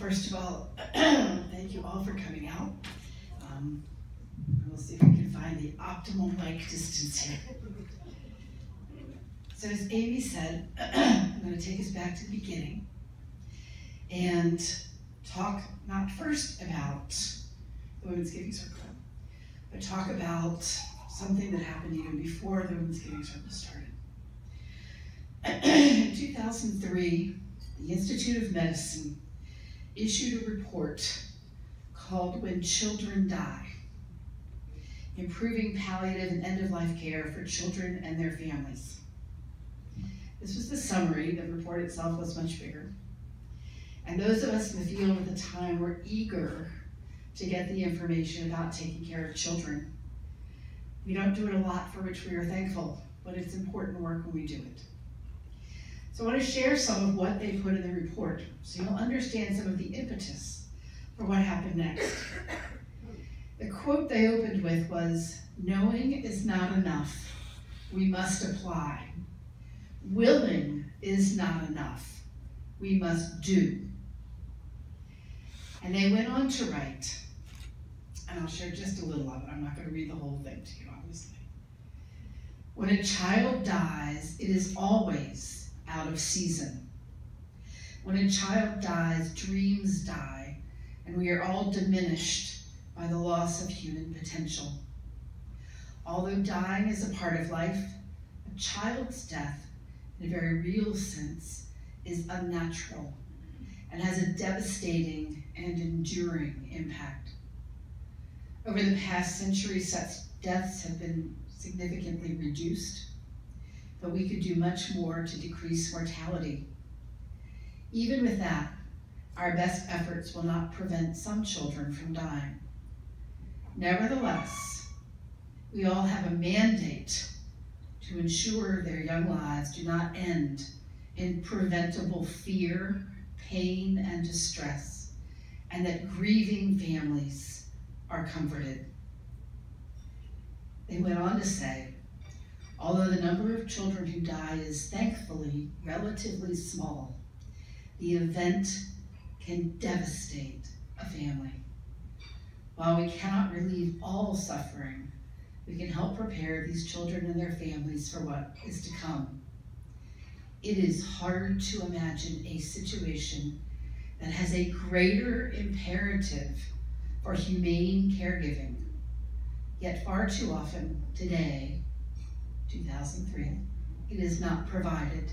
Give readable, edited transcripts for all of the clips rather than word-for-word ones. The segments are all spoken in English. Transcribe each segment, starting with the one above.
first of all, thank you all for coming out. We'll see if we can find the optimal mic distance here. So as Amy said, I'm going to take us back to the beginning and talk not first about the Women's Giving Circle, but talk about something that happened even before the Women's Giving Circle started. In 2003, the Institute of Medicine issued a report called When Children Die, Improving Palliative and End-of-Life Care for Children and Their Families. This was the summary. The report itself was much bigger. And those of us in the field at the time were eager to get the information about taking care of children. We don't do it a lot, for which we are thankful, but it's important work when we do it. So I want to share some of what they put in the report so you'll understand some of the impetus for what happened next. The quote they opened with was, "Knowing is not enough. We must apply. Willing is not enough. We must do." And they went on to write, and I'll share just a little of it. I'm not going to read the whole thing to you, obviously. When a child dies, it is always out of season. When a child dies, dreams die, and we are all diminished by the loss of human potential. Although dying is a part of life, a child's death, in a very real sense, is unnatural and has a devastating and enduring impact. Over the past century, such deaths have been significantly reduced, but we could do much more to decrease mortality. Even with that, our best efforts will not prevent some children from dying. Nevertheless, we all have a mandate to ensure their young lives do not end in preventable fear, pain, and distress, and that grieving families are comforted. They went on to say, although the number of children who die is thankfully relatively small, the event can devastate a family. While we cannot relieve all suffering, we can help prepare these children and their families for what is to come. It is hard to imagine a situation that has a greater imperative for humane caregiving, yet far too often today, 2003, it is not provided.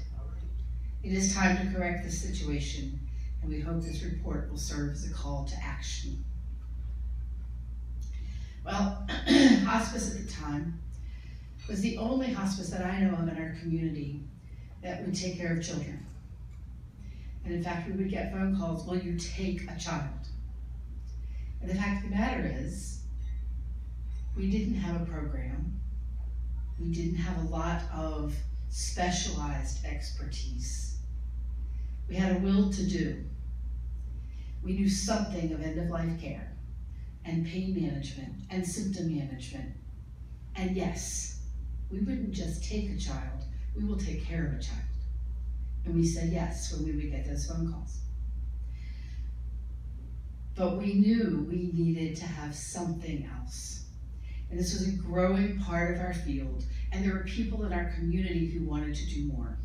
It is time to correct this situation, and we hope this report will serve as a call to action. Well, hospice at the time was the only hospice that I know of in our community that would take care of children. And in fact, we would get phone calls, will you take a child? And the fact of the matter is, we didn't have a program. We didn't have a lot of specialized expertise. We had a will to do. We knew something of end-of-life care and pain management and symptom management. And yes, we wouldn't just take a child, we will take care of a child. And we said yes when we would get those phone calls. But we knew we needed to have something else. And this was a growing part of our field, and there were people in our community who wanted to do more.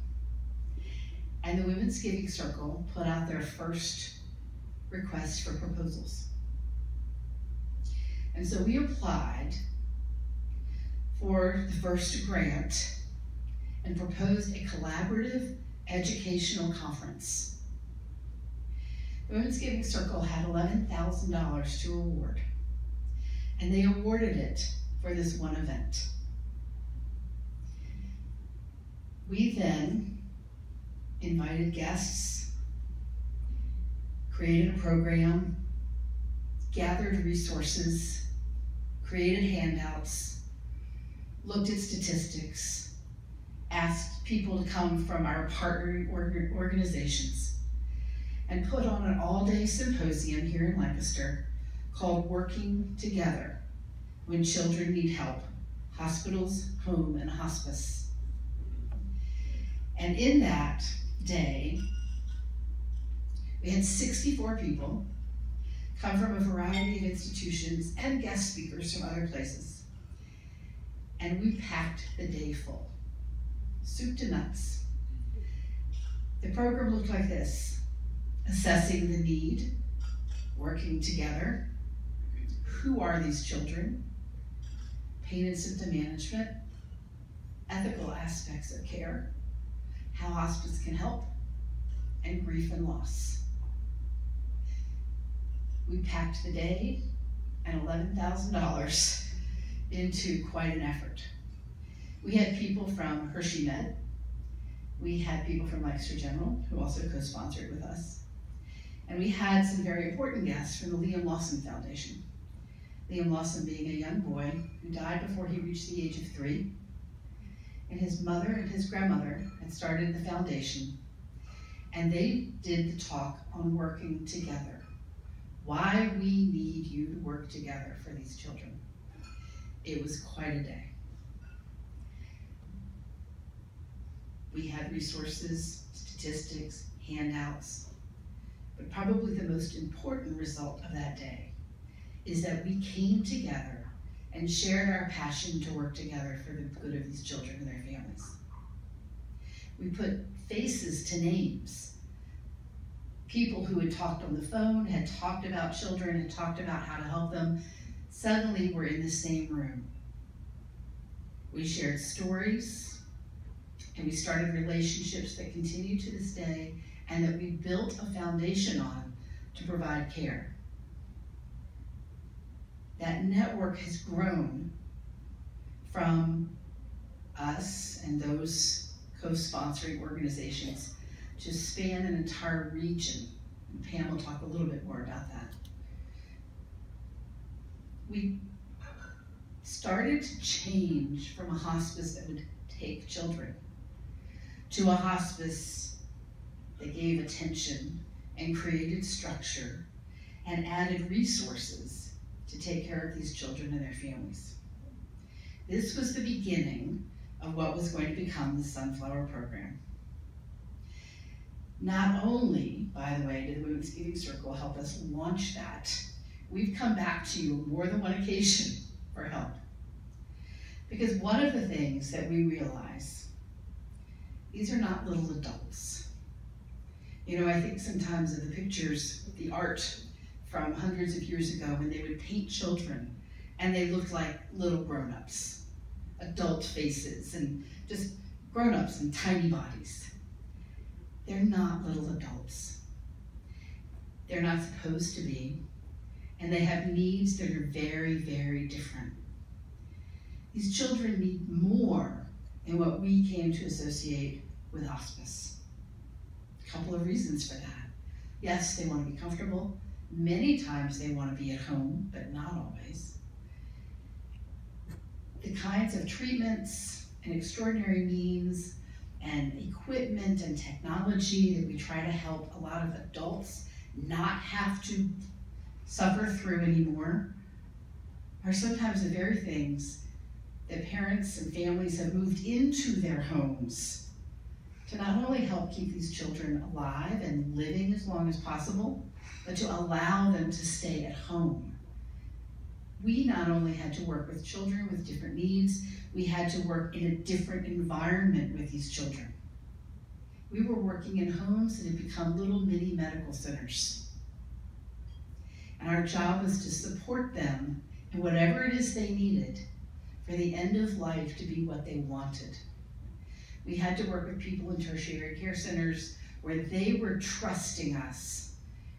And the Women's Giving Circle put out their first request for proposals. And so we applied for the first grant and proposed a collaborative educational conference. The Women's Giving Circle had $11,000 to award, and they awarded it for this one event. We then invited guests, created a program, gathered resources, created handouts, looked at statistics, asked people to come from our partnering organizations, and put on an all-day symposium here in Lancaster called Working Together When Children Need Help, Hospitals, Home, and Hospice. And in that day, we We had 64 people come from a variety of institutions and guest speakers from other places. And we packed the day full, soup to nuts. The program looked like this: assessing the need, working together, who are these children, pain and symptom management, ethical aspects of care, how hospice can help, and grief and loss. We packed the day and $11,000 into quite an effort. We had people from Hershey Med. We had people from Lancaster General, who also co-sponsored with us. And we had some very important guests from the Liam Lawson Foundation. Liam Lawson being a young boy who died before he reached the age of 3. And his mother and his grandmother had started the foundation. And they did the talk on working together. Why we need you to work together for these children. It was quite a day. We had resources, statistics, handouts, but probably the most important result of that day is that we came together and shared our passion to work together for the good of these children and their families. We put faces to names. People who had talked on the phone, had talked about children, had talked about how to help them, suddenly were in the same room. We shared stories, and we started relationships that continue to this day, and that we built a foundation on to provide care. That network has grown from us and those co-sponsoring organizations to span an entire region. And Pam will talk a little bit more about that. We started to change from a hospice that would take children to a hospice that gave attention and created structure and added resources to take care of these children and their families. This was the beginning of what was going to become the Sunflower Program. Not only, by the way, did the Women's Giving Circle help us launch that, we've come back to you on more than one occasion for help. Because one of the things that we realize, these are not little adults. You know, I think sometimes of the pictures, the art from hundreds of years ago when they would paint children and they looked like little grown-ups, adult faces and just grown-ups in tiny bodies. They're not little adults. They're not supposed to be, and they have needs that are very, very different. These children need more than what we came to associate with hospice. A couple of reasons for that. Yes, they want to be comfortable. Many times they want to be at home, but not always. The kinds of treatments and extraordinary means and equipment and technology that we try to help a lot of adults not have to suffer through anymore are sometimes the very things that parents and families have moved into their homes to not only help keep these children alive and living as long as possible, but to allow them to stay at home. We not only had to work with children with different needs, we had to work in a different environment with these children. We were working in homes that had become little mini medical centers. And our job was to support them in whatever it is they needed for the end of life to be what they wanted. We had to work with people in tertiary care centers where they were trusting us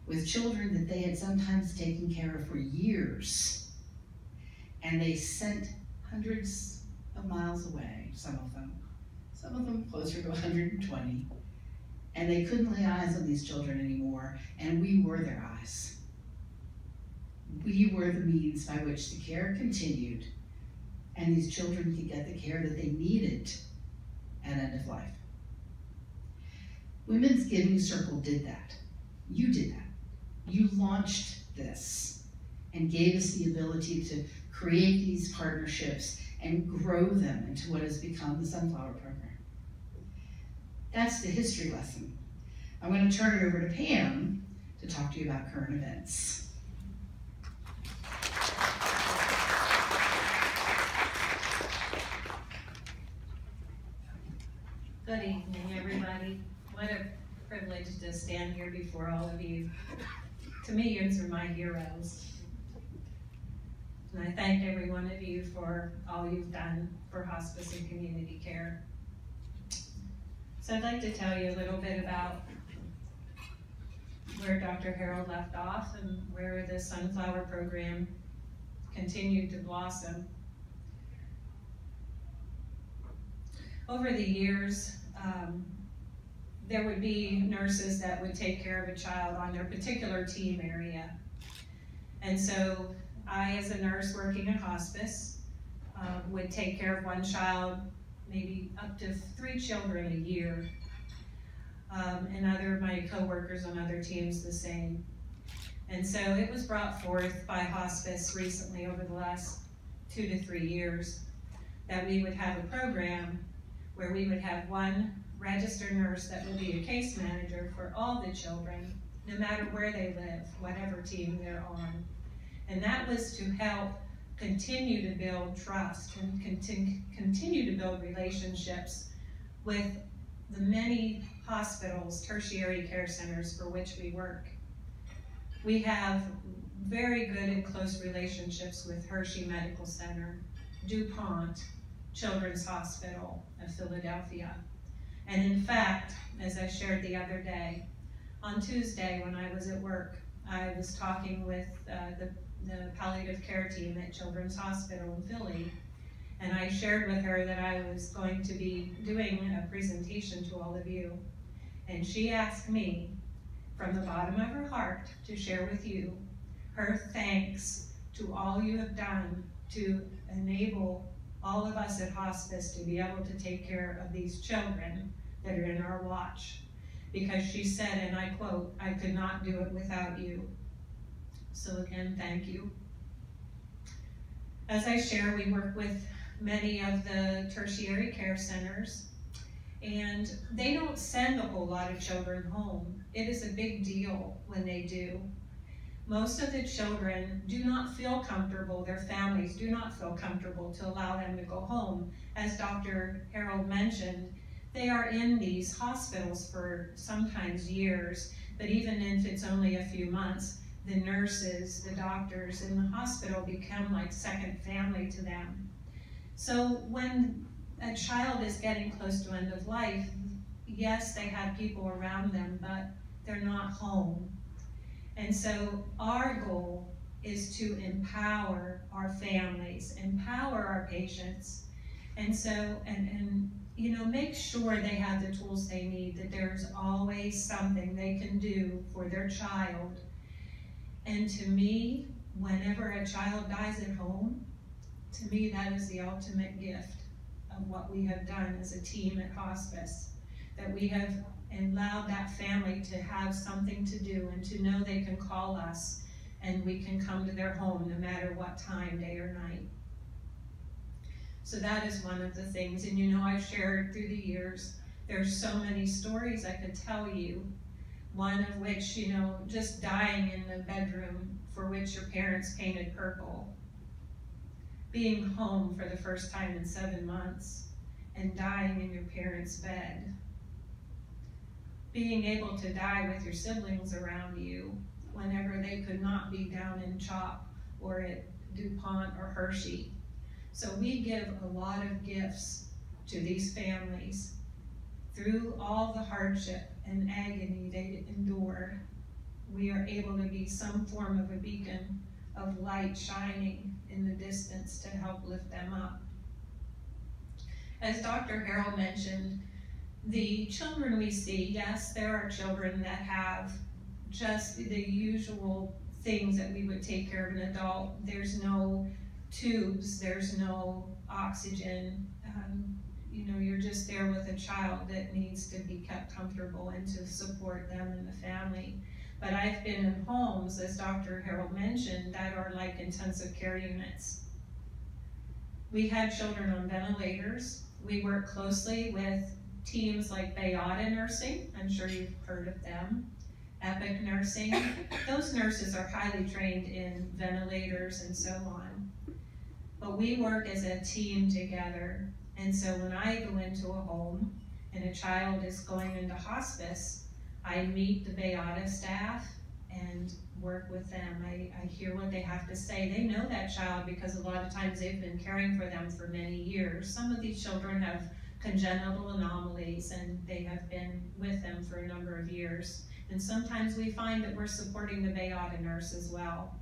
with children that they had sometimes taken care of for years. And they sent hundreds of miles away, some of them closer to 120. And they couldn't lay eyes on these children anymore, and we were their eyes. We were the means by which the care continued, and these children could get the care that they needed at end of life. Women's Giving Circle did that. You did that. You launched this and gave us the ability to create these partnerships and grow them into what has become the Sunflower Program. That's the history lesson. I'm going to turn it over to Pam, to talk to you about current events. Good evening, everybody. What a privilege to stand here before all of you. To me, you are my heroes. And I thank every one of you for all you've done for hospice and community care. So I'd like to tell you a little bit about where Dr. Harrold left off and where the Sunflower program continued to blossom. Over the years, there would be nurses that would take care of a child on their particular team area. And so I, as a nurse working in hospice, would take care of one child, maybe up to 3 children a year. And other of my coworkers on other teams the same. And so it was brought forth by hospice recently over the last 2 to 3 years that we would have a program where we would have one registered nurse that would be a case manager for all the children, no matter where they live, whatever team they're on. And that was to help continue to build trust and continue to build relationships with the many hospitals, tertiary care centers for which we work. We have very good and close relationships with Hershey Medical Center, DuPont, Children's Hospital of Philadelphia. And in fact, as I shared the other day, on Tuesday when I was at work, I was talking with the palliative care team at Children's Hospital in Philly, and I shared with her that I was going to be doing a presentation to all of you. And she asked me, from the bottom of her heart, to share with you her thanks to all you have done to enable all of us at hospice to be able to take care of these children that are in our watch. Because she said, and I quote, "I could not do it without you." So again, thank you. As I share, we work with many of the tertiary care centers, and they don't send a whole lot of children home. It is a big deal when they do. Most of the children do not feel comfortable, their families do not feel comfortable to allow them to go home. As Dr. Harrold mentioned, they are in these hospitals for sometimes years, but even if it's only a few months, the nurses, the doctors in the hospital become like second family to them. So when a child is getting close to end of life, yes, they have people around them, but they're not home. And so our goal is to empower our families, empower our patients, and so, and you know, make sure they have the tools they need, that there's always something they can do for their child. And to me, whenever a child dies at home, to me that is the ultimate gift of what we have done as a team at hospice, that we have allowed that family to have something to do and to know they can call us and we can come to their home no matter what time, day or night. So that is one of the things, and you know, I've shared through the years, there's so many stories I could tell you, one of which, you know, just dying in the bedroom for which your parents painted purple, being home for the first time in 7 months and dying in your parents' bed, being able to die with your siblings around you whenever they could not be down in CHOP or at DuPont or Hershey. So we give a lot of gifts to these families through all the hardship and agony they endure. We are able to be some form of a beacon of light shining in the distance to help lift them up. As Dr. Harrold mentioned, the children we see, yes, there are children that have just the usual things that we would take care of an adult. There's no tubes, there's no oxygen. You know, you're just there with a child that needs to be kept comfortable and to support them and the family. But I've been in homes, as Dr. Harrold mentioned, that are like intensive care units. We had children on ventilators. We work closely with teams like Bayada Nursing, I'm sure you've heard of them, epic nursing, those nurses are highly trained in ventilators and so on. But we work as a team together. And so when I go into a home and a child is going into hospice, I meet the Beata staff and work with them. I hear what they have to say. They know that child because a lot of times they've been caring for them for many years. Some of these children have congenital anomalies and they have been with them for a number of years. And sometimes we find that we're supporting the Beata nurse as well,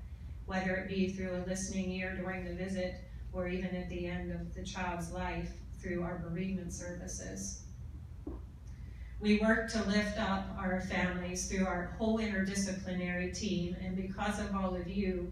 whether it be through a listening ear during the visit or even at the end of the child's life through our bereavement services. We work to lift up our families through our whole interdisciplinary team, and because of all of you,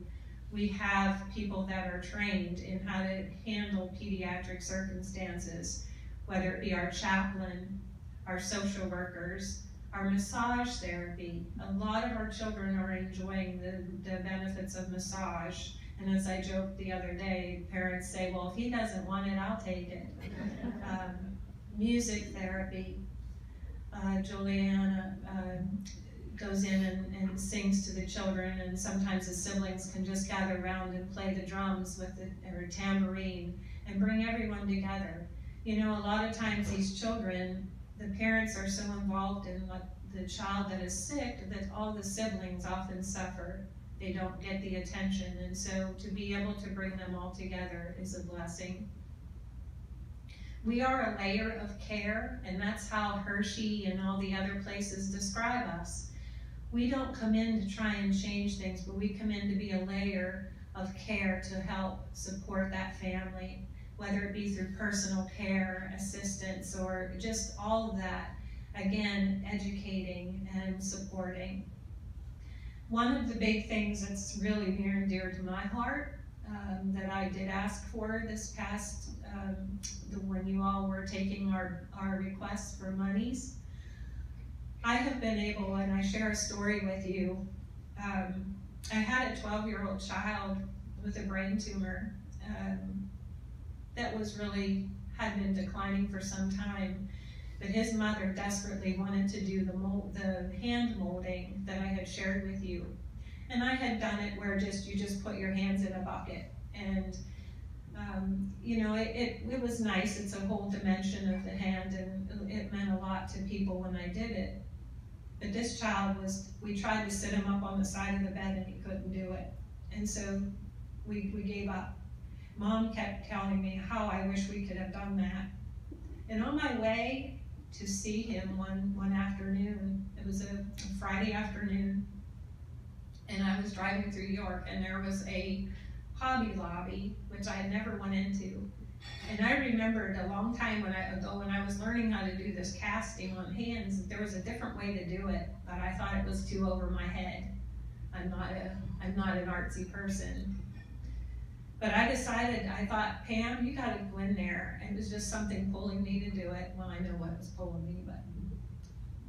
we have people that are trained in how to handle pediatric circumstances, whether it be our chaplain, our social workers, our massage therapy. A lot of our children are enjoying the benefits of massage, and as I joked the other day, parents say, well, if he doesn't want it, I'll take it. Music therapy. Juliana goes in and sings to the children, and sometimes the siblings can just gather around and play the drums with or a tambourine and bring everyone together. You know, a lot of times these children, the parents are so involved in the child that is sick that all the siblings often suffer. They don't get the attention, and so to be able to bring them all together is a blessing. We are a layer of care, and that's how Hershey and all the other places describe us. We don't come in to try and change things, but we come in to be a layer of care to help support that family, whether it be through personal care, assistance, or just all of that. Again, educating and supporting. One of the big things that's really near and dear to my heart that I did ask for this past, when you all were taking our requests for monies, I have been able, and I share a story with you. I had a 12-year-old child with a brain tumor that was really, had been declining for some time, but his mother desperately wanted to do the hand molding that I had shared with you. And I had done it where you just put your hands in a bucket. And you know, it was nice. It's a whole dimension of the hand, and it meant a lot to people when I did it. But this child we tried to sit him up on the side of the bed and he couldn't do it. And so we gave up. Mom kept telling me how I wish we could have done that. And on my way to see him one afternoon, it was a Friday afternoon, and I was driving through York, and there was a Hobby Lobby, which I had never went into. And I remembered a long time ago when I was learning how to do this casting on hands, there was a different way to do it, but I thought it was too over my head. I'm not an artsy person. But I thought, Pam, you gotta go in there. And it was just something pulling me to do it. Well, I know what was pulling me, but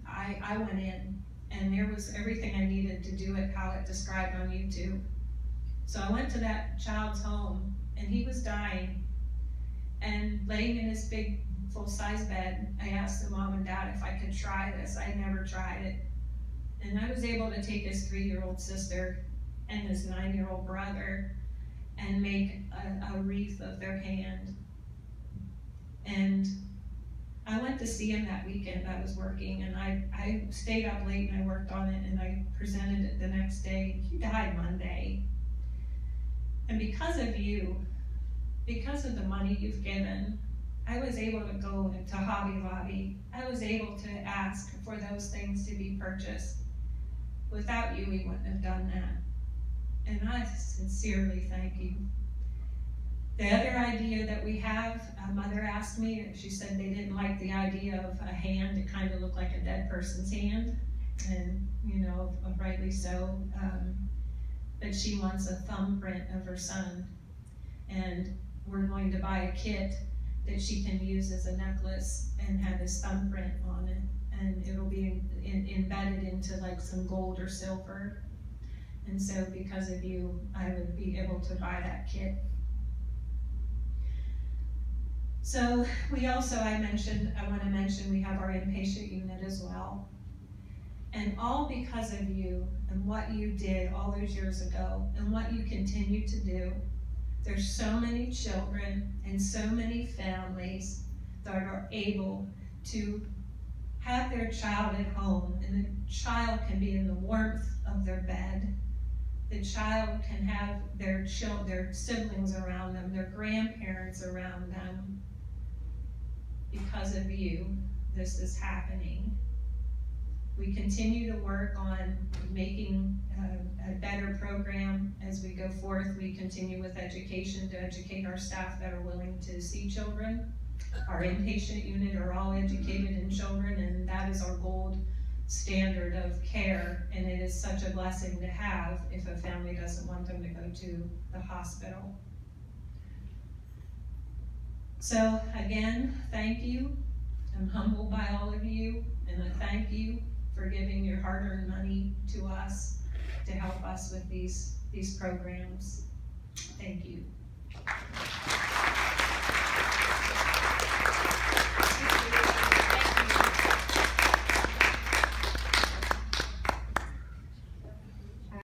I went in, and there was everything I needed to do it how it described on YouTube. So I went to that child's home, and he was dying. And laying in his big full-size bed, I asked the mom and dad if I could try this. I never tried it. And I was able to take his 3-year-old sister and his 9-year-old brother and make a wreath of their hand. And I went to see him that weekend. I was working, and I stayed up late and I worked on it, and I presented it the next day. He died Monday. And because of you, because of the money you've given, I was able to go into Hobby Lobby. I was able to ask for those things to be purchased. Without you, we wouldn't have done that. And I sincerely thank you. The other idea that we have, a mother asked me, she said they didn't like the idea of a hand. It kind of looked like a dead person's hand, and you know, rightly so. But she wants a thumbprint of her son, and we're going to buy a kit that she can use as a necklace and have his thumbprint on it, and it'll be embedded into like some gold or silver. And so because of you, I would be able to buy that kit. So we also, I want to mention we have our inpatient unit as well. And all because of you and what you did all those years ago and what you continue to do. There's so many children and so many families that are able to have their child at home, and the child can be in the warmth of their bed. The child can have their siblings around them, their grandparents around them. Because of you, this is happening. We continue to work on making a better program as we go forth. We continue with education to educate our staff that are willing to see children. Our inpatient unit are all educated in children, and that is our gold standard of care, and it is such a blessing to have if a family doesn't want them to go to the hospital. So again, thank you. I'm humbled by all of you, and I thank you for giving your hard-earned money to us to help us with these programs. Thank you.